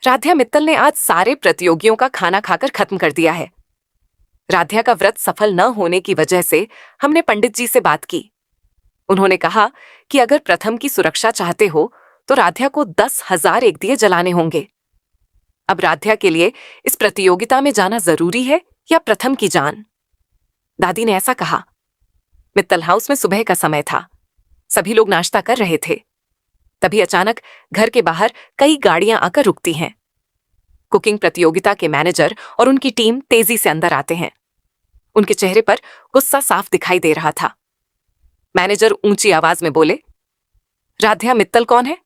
राध्या मित्तल ने आज सारे प्रतियोगियों का खाना खाकर खत्म कर दिया है। राध्या का व्रत सफल न होने की वजह से हमने पंडित जी से बात की। उन्होंने कहा कि अगर प्रथम की सुरक्षा चाहते हो तो राध्या को 10,000 एक दिए जलाने होंगे। अब राध्या के लिए इस प्रतियोगिता में जाना जरूरी है या प्रथम की जान? दादी ने ऐसा कहा। मित्तल हाउस में सुबह का समय था। सभी लोग नाश्ता कर रहे थे। तभी अचानक घर के बाहर कई गाड़ियां आकर रुकती हैं। कुकिंग प्रतियोगिता के मैनेजर और उनकी टीम तेजी से अंदर आते हैं। उनके चेहरे पर गुस्सा साफ दिखाई दे रहा था। मैनेजर ऊंची आवाज में बोले, राध्या मित्तल कौन है?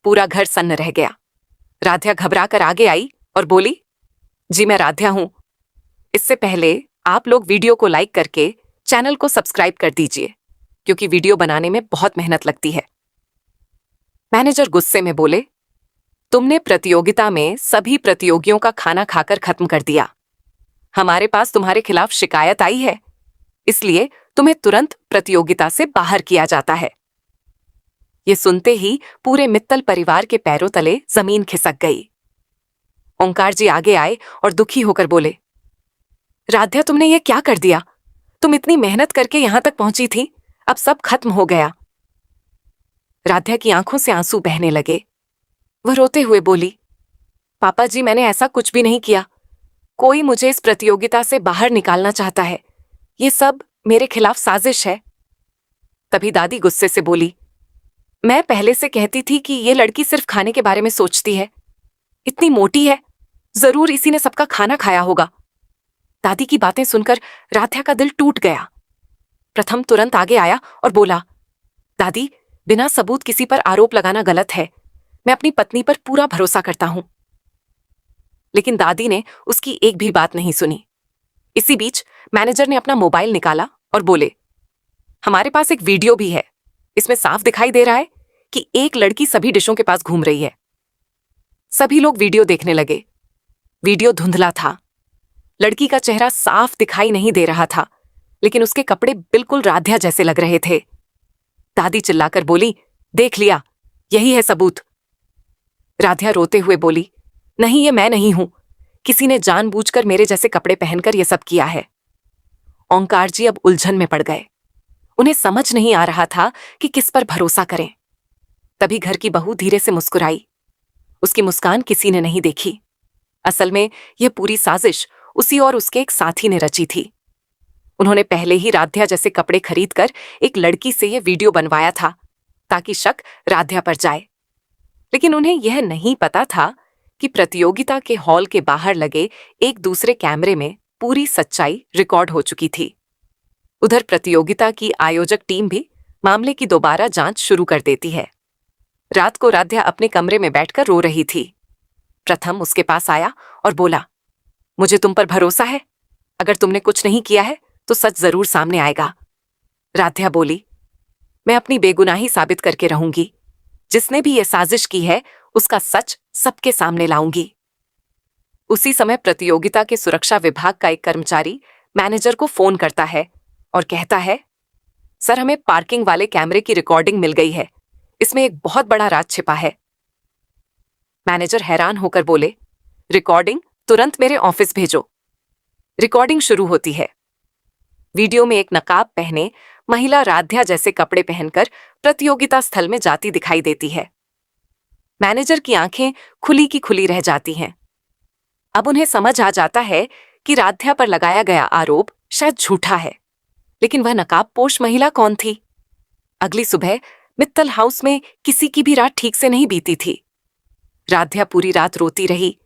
पूरा घर सन्न रह गया। राध्या घबराकर आगे आई और बोली, जी मैं राध्या हूं। इससे पहले आप लोग वीडियो को लाइक करके चैनल को सब्सक्राइब कर दीजिए, क्योंकि वीडियो बनाने में बहुत मेहनत लगती है। मैनेजर गुस्से में बोले, तुमने प्रतियोगिता में सभी प्रतियोगियों का खाना खाकर खत्म कर दिया। हमारे पास तुम्हारे खिलाफ शिकायत आई है, इसलिए तुम्हें तुरंत प्रतियोगिता से बाहर किया जाता है। ये सुनते ही पूरे मित्तल परिवार के पैरों तले जमीन खिसक गई। ओंकार जी आगे आए और दुखी होकर बोले, राध्या तुमने ये क्या कर दिया? तुम इतनी मेहनत करके यहां तक पहुंची थी, अब सब खत्म हो गया। राध्या की आंखों से आंसू बहने लगे। वह रोते हुए बोली, पापा जी मैंने ऐसा कुछ भी नहीं किया। कोई मुझे इस प्रतियोगिता से बाहर निकालना चाहता है। ये सब मेरे खिलाफ साजिश है। तभी दादी गुस्से से बोली, मैं पहले से कहती थी कि ये लड़की सिर्फ खाने के बारे में सोचती है। इतनी मोटी है, जरूर इसी ने सबका खाना खाया होगा। दादी की बातें सुनकर राध्या का दिल टूट गया। प्रथम तुरंत आगे आया और बोला, दादी बिना सबूत किसी पर आरोप लगाना गलत है। मैं अपनी पत्नी पर पूरा भरोसा करता हूं। लेकिन दादी ने उसकी एक भी बात नहीं सुनी। इसी बीच मैनेजर ने अपना मोबाइल निकाला और बोले, हमारे पास एक वीडियो भी है। इसमें साफ दिखाई दे रहा है कि एक लड़की सभी डिशों के पास घूम रही है। सभी लोग वीडियो देखने लगे। वीडियो धुंधला था। लड़की का चेहरा साफ दिखाई नहीं दे रहा था, लेकिन उसके कपड़े बिल्कुल राध्या जैसे लग रहे थे। दादी चिल्लाकर बोली, देख लिया, यही है सबूत। राध्या रोते हुए बोली, नहीं ये मैं नहीं हूं। किसी ने जानबूझकर मेरे जैसे कपड़े पहनकर यह सब किया है। ओंकार जी अब उलझन में पड़ गए। उन्हें समझ नहीं आ रहा था कि किस पर भरोसा करें। तभी घर की बहू धीरे से मुस्कुराई। उसकी मुस्कान किसी ने नहीं देखी। असल में यह पूरी साजिश उसी और उसके एक साथी ने रची थी। उन्होंने पहले ही राध्या जैसे कपड़े खरीदकर एक लड़की से यह वीडियो बनवाया था, ताकि शक राध्या पर जाए। लेकिन उन्हें यह नहीं पता था कि प्रतियोगिता के हॉल के बाहर लगे एक दूसरे कैमरे में पूरी सच्चाई रिकॉर्ड हो चुकी थी। उधर प्रतियोगिता की आयोजक टीम भी मामले की दोबारा जांच शुरू कर देती है। रात को राध्या अपने कमरे में बैठकर रो रही थी। प्रथम उसके पास आया और बोला, मुझे तुम पर भरोसा है। अगर तुमने कुछ नहीं किया है तो सच जरूर सामने आएगा। राध्या बोली, मैं अपनी बेगुनाही साबित करके रहूंगी। जिसने भी ये साजिश की है उसका सच सबके सामने लाऊंगी। उसी समय प्रतियोगिता के सुरक्षा विभाग का एक कर्मचारी मैनेजर को फोन करता है और कहता है, सर हमें पार्किंग वाले कैमरे की रिकॉर्डिंग मिल गई है। इसमें एक बहुत बड़ा राज छिपा है। मैनेजर हैरान होकर बोले, रिकॉर्डिंग तुरंत मेरे ऑफिस भेजो। रिकॉर्डिंग शुरू होती है। वीडियो में एक नकाब पहने महिला राध्या जैसे कपड़े पहनकर प्रतियोगिता स्थल में जाती दिखाई देती है। मैनेजर की आंखें खुली की खुली रह जाती हैं। अब उन्हें समझ आ जाता है कि राध्या पर लगाया गया आरोप शायद झूठा है। लेकिन वह नकाबपोश महिला कौन थी? अगली सुबह मित्तल हाउस में किसी की भी रात ठीक से नहीं बीती थी। राध्या पूरी रात रोती रही,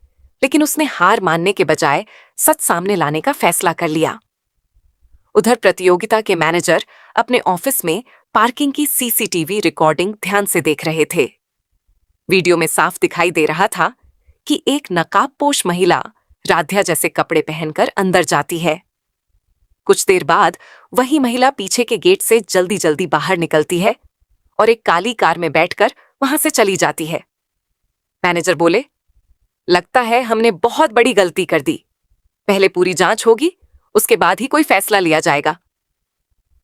लेकिन उसने हार मानने के बजाय सच सामने लाने का फैसला कर लिया। उधर प्रतियोगिता के मैनेजर अपने ऑफिस में पार्किंग की सीसीटीवी रिकॉर्डिंग ध्यान से देख रहे थे। वीडियो में साफ दिखाई दे रहा था कि एक नकाबपोश महिला राध्या जैसे कपड़े पहनकर अंदर जाती है। कुछ देर बाद वही महिला पीछे के गेट से जल्दी जल्दी बाहर निकलती है और एक काली कार में बैठकर वहां से चली जाती है। मैनेजर बोले, लगता है हमने बहुत बड़ी गलती कर दी। पहले पूरी जांच होगी, उसके बाद ही कोई फैसला लिया जाएगा।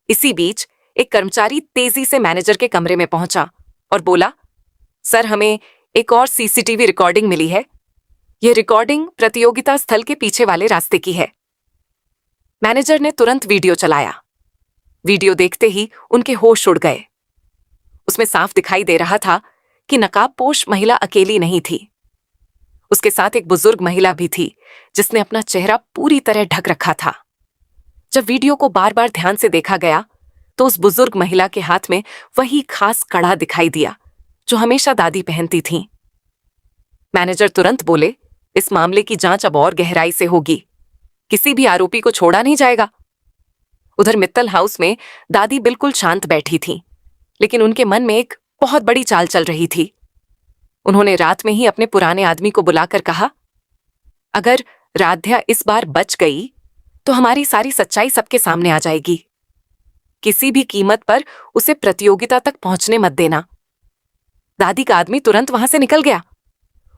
इसी बीच एक कर्मचारी तेजी से मैनेजर के कमरे में पहुंचा और बोला, सर हमें एक और सीसीटीवी रिकॉर्डिंग मिली है। यह रिकॉर्डिंग प्रतियोगिता स्थल के पीछे वाले रास्ते की है। मैनेजर ने तुरंत वीडियो चलाया। वीडियो देखते ही उनके होश उड़ गए। उसमें साफ दिखाई दे रहा था कि नकाबपोश महिला अकेली नहीं थी। उसके साथ एक बुजुर्ग महिला भी थी जिसने अपना चेहरा पूरी तरह ढक रखा था। जब वीडियो को बार बार ध्यान से देखा गया तो उस बुजुर्ग महिला के हाथ में वही खास कड़ा दिखाई दिया जो हमेशा दादी पहनती थीं। मैनेजर तुरंत बोले, इस मामले की जांच अब और गहराई से होगी। किसी भी आरोपी को छोड़ा नहीं जाएगा। उधर मित्तल हाउस में दादी बिल्कुल शांत बैठी थीं, लेकिन उनके मन में एक बहुत बड़ी चाल चल रही थी। उन्होंने रात में ही अपने पुराने आदमी को बुलाकर कहा, अगर राध्या इस बार बच गई तो हमारी सारी सच्चाई सबके सामने आ जाएगी। किसी भी कीमत पर उसे प्रतियोगिता तक पहुंचने मत देना। दादी का आदमी तुरंत वहां से निकल गया।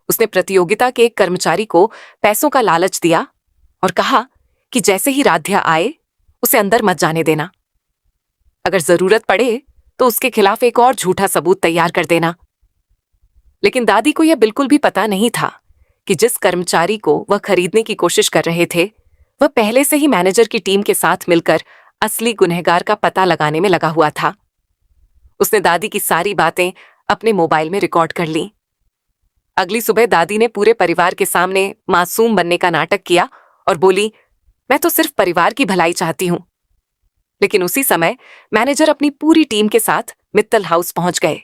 उसने प्रतियोगिता के एक कर्मचारी को पैसों का लालच दिया और कहा कि जैसे ही राध्या आए उसे अंदर मत जाने देना। अगर जरूरत पड़े तो उसके खिलाफ एक और झूठा सबूत तैयार कर देना। लेकिन दादी को यह बिल्कुल भी पता नहीं था कि जिस कर्मचारी को वह खरीदने की कोशिश कर रहे थे वह पहले से ही मैनेजर की टीम के साथ मिलकर असली गुनहगार का पता लगाने में लगा हुआ था। उसने दादी की सारी बातें अपने मोबाइल में रिकॉर्ड कर लीं। अगली सुबह दादी ने पूरे परिवार के सामने मासूम बनने का नाटक किया और बोली, मैं तो सिर्फ परिवार की भलाई चाहती हूं। लेकिन उसी समय मैनेजर अपनी पूरी टीम के साथ मित्तल हाउस पहुंच गए।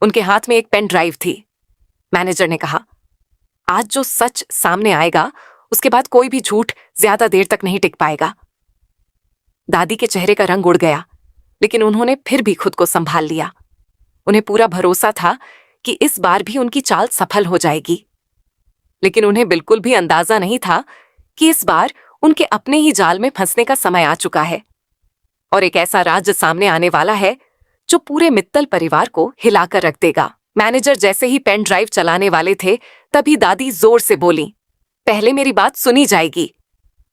उनके हाथ में एक पेन ड्राइव थी। मैनेजर ने कहा, आज जो सच सामने आएगा उसके बाद कोई भी झूठ ज्यादा देर तक नहीं टिक पाएगा। दादी के चेहरे का रंग उड़ गया, लेकिन उन्होंने फिर भी खुद को संभाल लिया। उन्हें पूरा भरोसा था कि इस बार भी उनकी चाल सफल हो जाएगी। लेकिन उन्हें बिल्कुल भी अंदाजा नहीं था कि इस बार उनके अपने ही जाल में फंसने का समय आ चुका है और एक ऐसा राज्य सामने आने वाला है जो पूरे मित्तल परिवार को हिलाकर रख देगा। मैनेजर जैसे ही पेन ड्राइव चलाने वाले थे तभी दादी जोर से बोली, पहले मेरी बात सुनी जाएगी।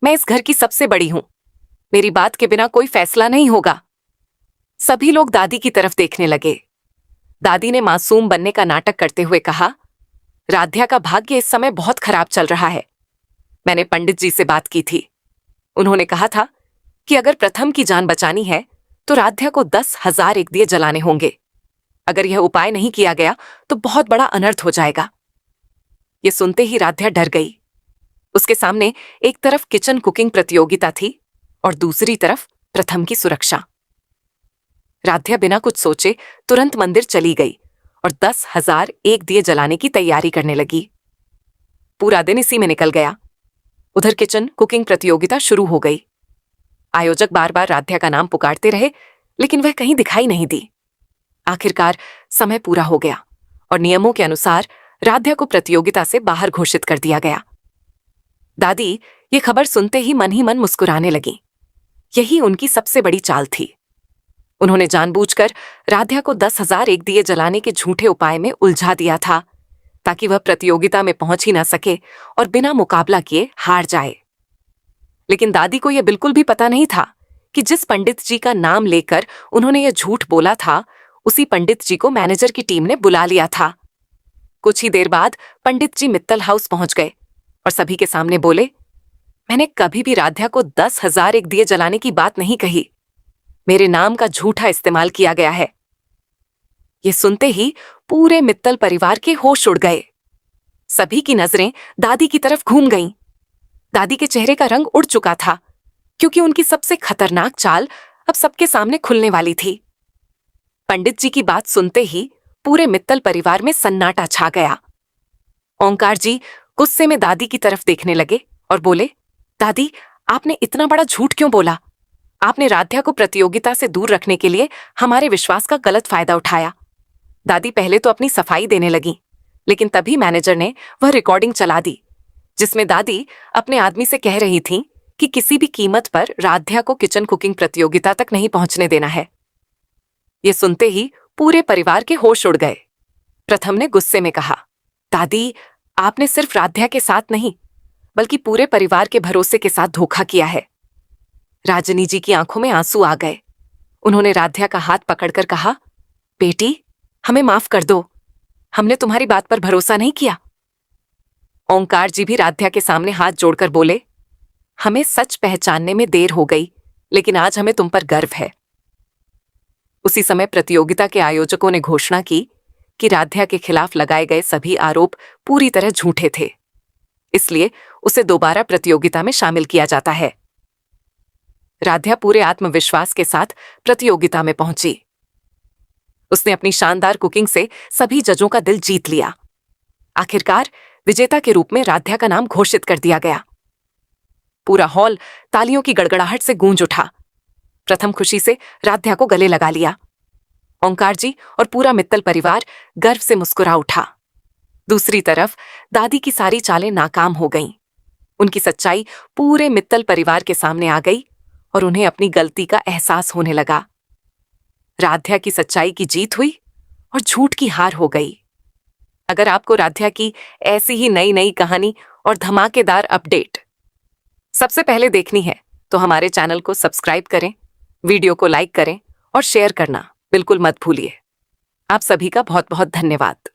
मैं इस घर की सबसे बड़ी हूं। मेरी बात के बिना कोई फैसला नहीं होगा। सभी लोग दादी की तरफ देखने लगे। दादी ने मासूम बनने का नाटक करते हुए कहा, राध्या का भाग्य इस समय बहुत खराब चल रहा है। मैंने पंडित जी से बात की थी। उन्होंने कहा था कि अगर प्रथम की जान बचानी है तो राध्या को 10,000 एक दिए जलाने होंगे। अगर यह उपाय नहीं किया गया तो बहुत बड़ा अनर्थ हो जाएगा। यह सुनते ही राध्या डर गई। उसके सामने एक तरफ किचन कुकिंग प्रतियोगिता थी और दूसरी तरफ प्रथम की सुरक्षा। राध्या बिना कुछ सोचे तुरंत मंदिर चली गई और 10,000 एक दिए जलाने की तैयारी करने लगी। पूरा दिन इसी में निकल गया। उधर किचन कुकिंग प्रतियोगिता शुरू हो गई। आयोजक बार बार राध्या का नाम पुकारते रहे, लेकिन वह कहीं दिखाई नहीं दी। आखिरकार समय पूरा हो गया और नियमों के अनुसार राध्या को प्रतियोगिता से बाहर घोषित कर दिया गया। दादी ये खबर सुनते ही मन मुस्कुराने लगी। यही उनकी सबसे बड़ी चाल थी। उन्होंने जानबूझकर राध्या को 10,000 एक दिए जलाने के झूठे उपाय में उलझा दिया था ताकि वह प्रतियोगिता में पहुंच ही ना सके और बिना मुकाबला किए हार जाए। लेकिन दादी को यह बिल्कुल भी पता नहीं था कि जिस पंडित जी का नाम लेकर उन्होंने यह झूठ बोला था उसी पंडित जी को मैनेजर की टीम ने बुला लिया था। कुछ ही देर बाद पंडित जी मित्तल हाउस पहुंच गए और सभी के सामने बोले, मैंने कभी भी राध्या को 10,000 एक दिए जलाने की बात नहीं कही। मेरे नाम का झूठा इस्तेमाल किया गया है। ये सुनते ही पूरे मित्तल परिवार के होश उड़ गए। सभी की नजरें दादी की तरफ घूम गईं। दादी के चेहरे का रंग उड़ चुका था क्योंकि उनकी सबसे खतरनाक चाल अब सबके सामने खुलने वाली थी। पंडित जी की बात सुनते ही पूरे मित्तल परिवार में सन्नाटा छा गया। ओंकार जी गुस्से में दादी की तरफ देखने लगे और बोले, दादी आपने इतना बड़ा झूठ क्यों बोला? आपने राध्या को प्रतियोगिता से दूर रखने के लिए हमारे विश्वास का गलत फायदा उठाया। दादी पहले तो अपनी सफाई देने लगी, लेकिन तभी मैनेजर ने वह रिकॉर्डिंग चला दी जिसमें दादी अपने आदमी से कह रही थीं कि किसी भी कीमत पर राध्या को किचन कुकिंग प्रतियोगिता तक नहीं पहुंचने देना है। ये सुनते ही पूरे परिवार के होश उड़ गए। प्रथम ने गुस्से में कहा, दादी आपने सिर्फ राध्या के साथ नहीं बल्कि पूरे परिवार के भरोसे के साथ धोखा किया है। राजनी जी की आंखों में आंसू आ गए। उन्होंने राध्या का हाथ पकड़कर कहा, बेटी हमें माफ कर दो। हमने तुम्हारी बात पर भरोसा नहीं किया। ओंकार जी भी राध्या के सामने हाथ जोड़कर बोले, हमें सच पहचानने में देर हो गई, लेकिन आज हमें तुम पर गर्व है। उसी समय प्रतियोगिता के आयोजकों ने घोषणा की कि राध्या के खिलाफ लगाए गए सभी आरोप पूरी तरह झूठे थे, इसलिए उसे दोबारा प्रतियोगिता में शामिल किया जाता है। राध्या पूरे आत्मविश्वास के साथ प्रतियोगिता में पहुंची। उसने अपनी शानदार कुकिंग से सभी जजों का दिल जीत लिया। आखिरकार विजेता के रूप में राध्या का नाम घोषित कर दिया गया। पूरा हॉल तालियों की गड़गड़ाहट से गूंज उठा। प्रथम खुशी से राध्या को गले लगा लिया। ओंकार जी और पूरा मित्तल परिवार गर्व से मुस्कुरा उठा। दूसरी तरफ दादी की सारी चालें नाकाम हो गईं। उनकी सच्चाई पूरे मित्तल परिवार के सामने आ गई और उन्हें अपनी गलती का एहसास होने लगा। राध्या की सच्चाई की जीत हुई और झूठ की हार हो गई। अगर आपको राध्या की ऐसी ही नई नई कहानी और धमाकेदार अपडेट सबसे पहले देखनी है तो हमारे चैनल को सब्सक्राइब करें, वीडियो को लाइक करें और शेयर करना बिल्कुल मत भूलिए। आप सभी का बहुत बहुत धन्यवाद।